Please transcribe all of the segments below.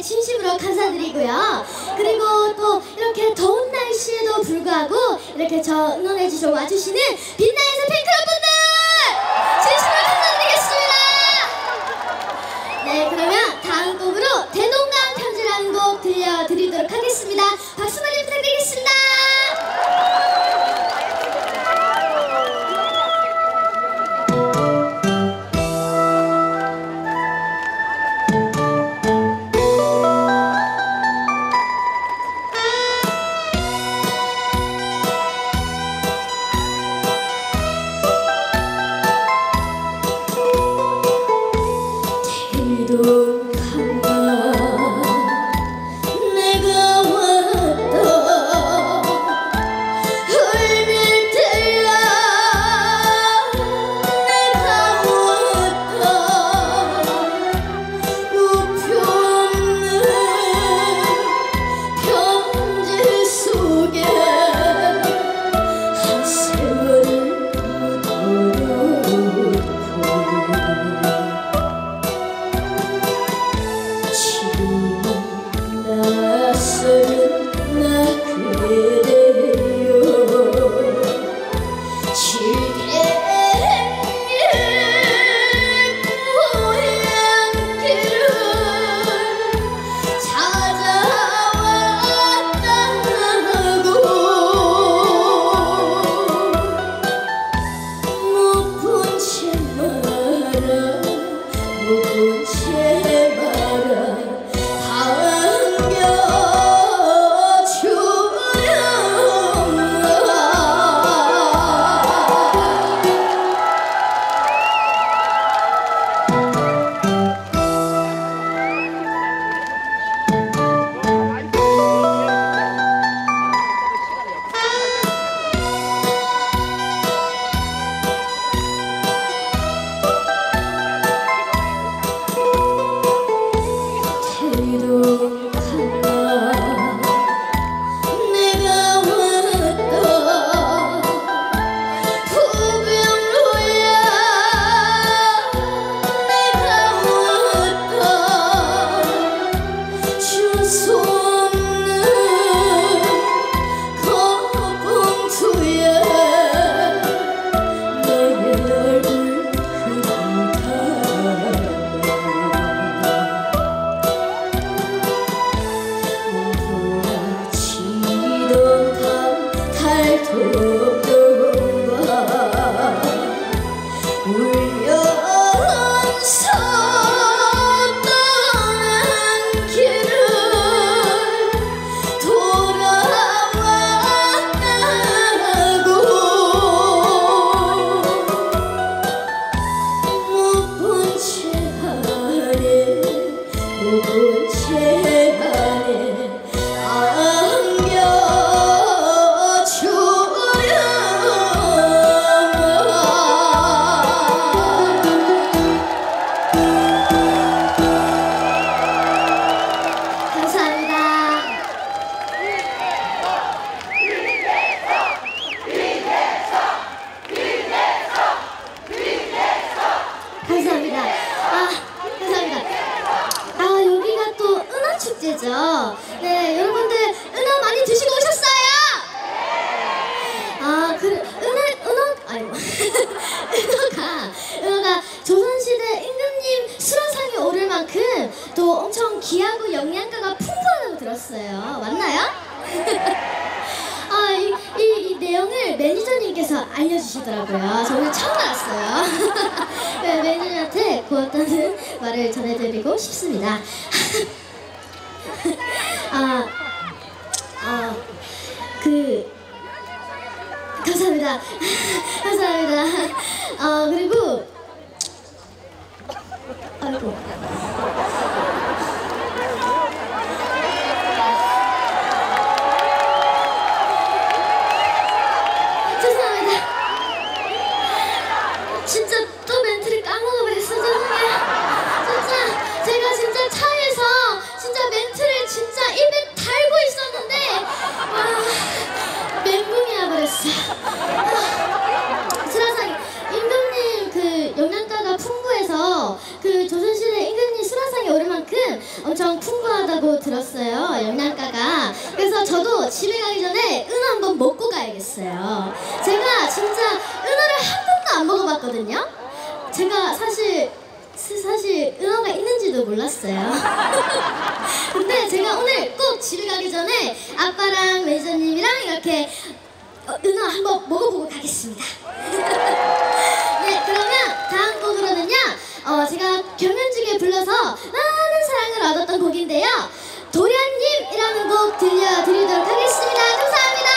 진심으로 감사드리고요. 그리고 또 이렇게 더운 날씨에도 불구하고 이렇게 저 응원해주셔 와주시는 빛나에서 팬클럽분들 진심으로 감사드리겠습니다. 네, 그러면 다음 곡으로 대동강 편지라는 곡 들려드리도록 하겠습니다. 박수 많이 부탁드리겠습니다. 있죠. 네, 여러분들 은어 많이 드시고 오셨어요? 아, 아니 은어가 조선시대 임금님 수라상에 오를 만큼 또 엄청 귀하고 영양가가 풍부하다고 들었어요. 맞나요? 아, 이 내용을 매니저님께서 알려주시더라고요. 저 오늘 처음 알았어요. 네, 매니저님한테 고맙다는 말을 전해드리고 싶습니다. 감사합니다. 감사합니다. 그리고 아이고. 죄송합니다. 진짜 또 멘트를 까먹어버렸어. 죄송해요. 진짜 제가 진짜 차에서 진짜 멘트를 진짜 입에 달고 있었는데 멘붕이 와버렸어. 수라상 임금님 그 영양가가 풍부해서 그 조선시대 임금님 수라상에 오를 만큼 엄청 풍부하다고 들었어요. 영양가가. 그래서 저도 집에 가기 전에 은어 한번 먹고 가야겠어요. 제가 진짜 은어를 한 번도 안 먹어봤거든요. 제가 사실 은어가 있는지도 몰랐어요. 근데 제가 오늘 꼭 집에 가기 전에 아빠랑 매니저님이랑 이렇게 은어 한번 먹어보고 가겠습니다. 네, 그러면 다음 곡으로는요, 제가 경연중에 불러서 많은 사랑을 얻었던 곡인데요, 도련님이라는 곡 들려드리도록 하겠습니다. 감사합니다.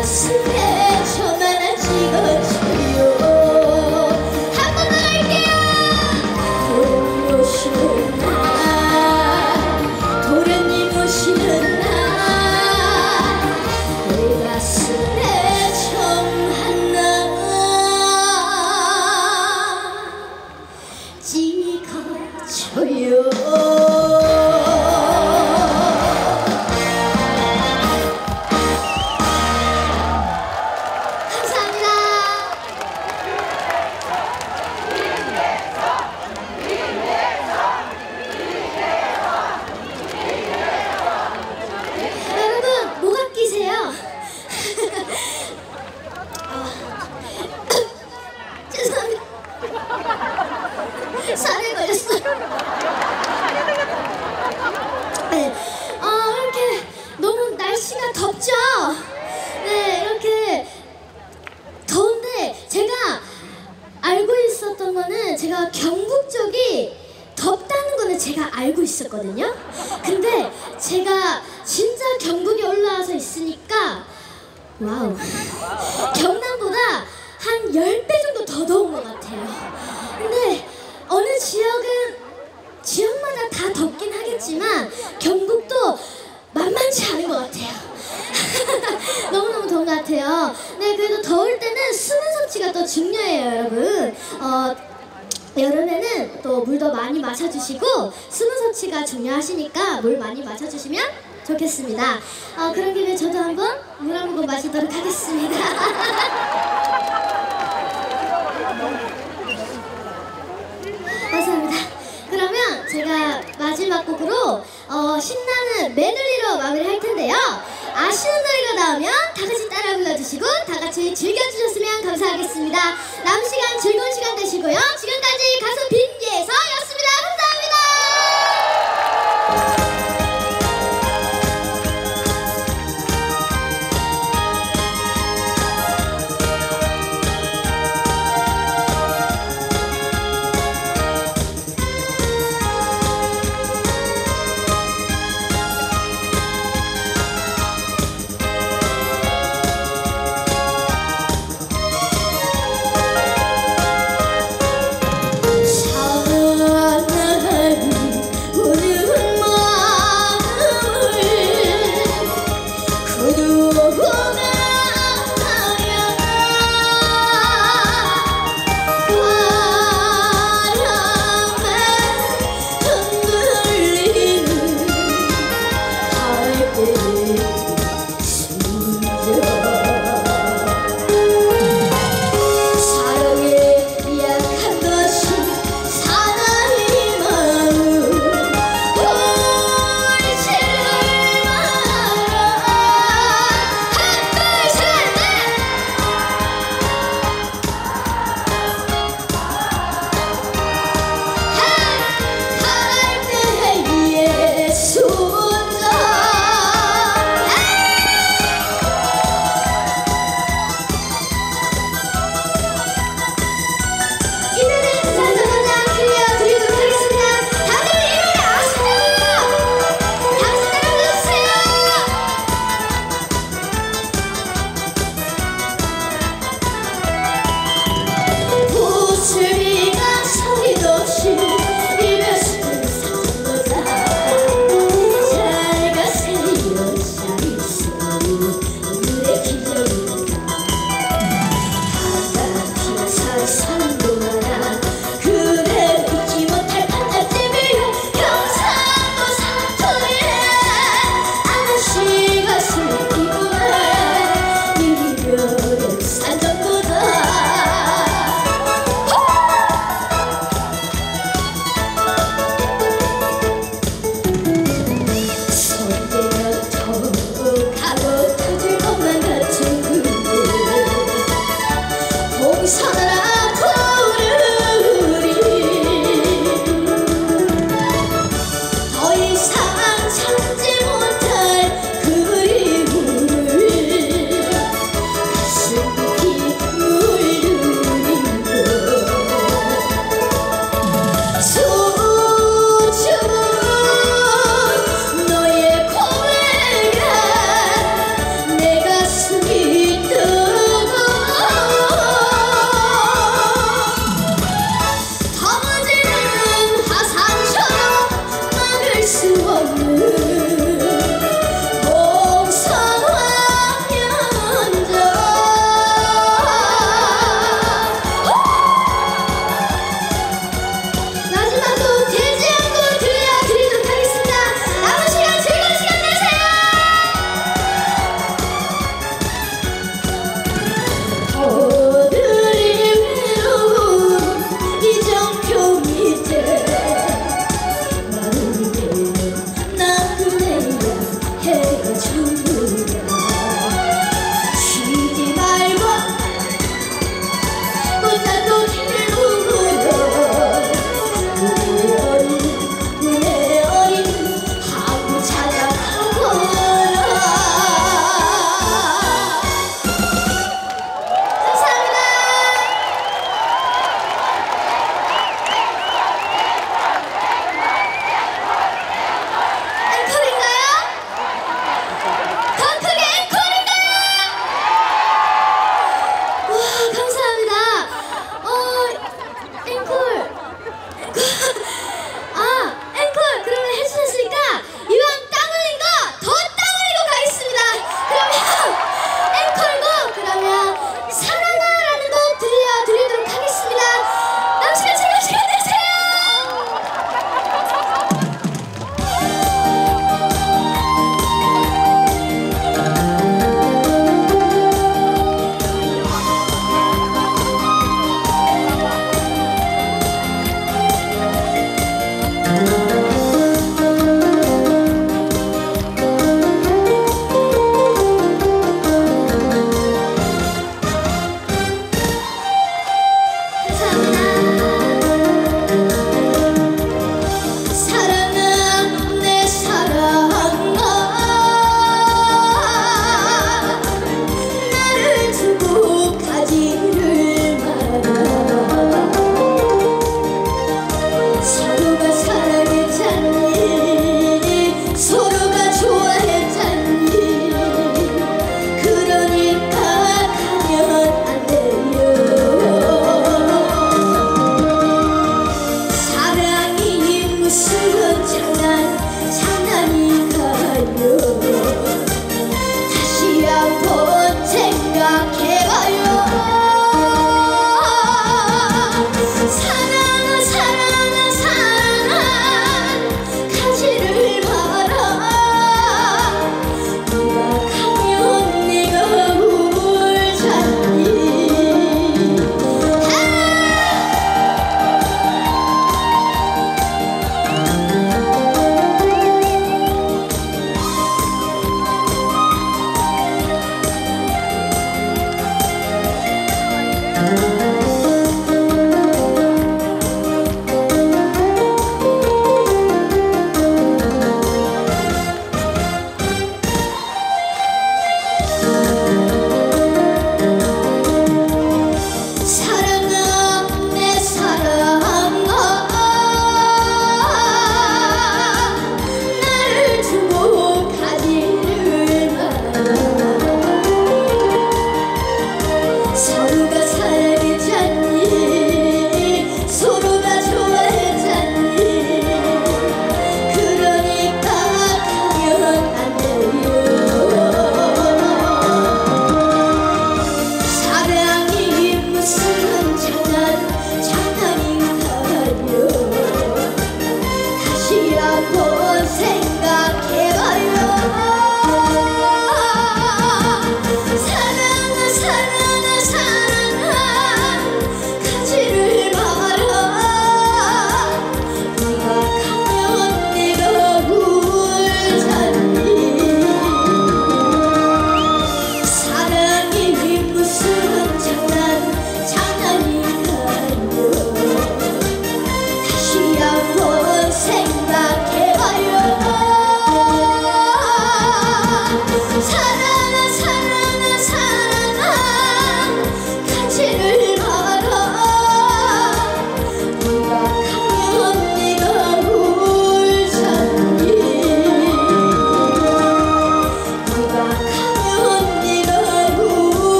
가슴에 저만한 찍어줘요. 알고 있었거든요. 근데 제가 진짜 경북에 올라와서 있으니까 와우, 경남보다 한 10배 정도 더 더운 것 같아요. 근데 어느 지역마다 다 덥긴 하겠지만 경북도 만만치 않은 것 같아요. 너무너무 더운 것 같아요. 네, 그래도 더울 때는 수분 섭취가 또 중요해요, 여러분. 여름에는 또 물도 많이 마셔주시고 수분 섭취가 중요하시니까 물 많이 마셔주시면 좋겠습니다. 그런 김에 저도 한번 물 한 모금 마시도록 하겠습니다. 감사합니다. 그러면 제가 마지막 곡으로 신나는 메들리로 마무리할 텐데요. 아시는 노래가 나오면 다 같이 따라 불러주시고 다 같이 즐겨주셨으면 감사하겠습니다. 남은 시간 즐거운 시간 되시고요.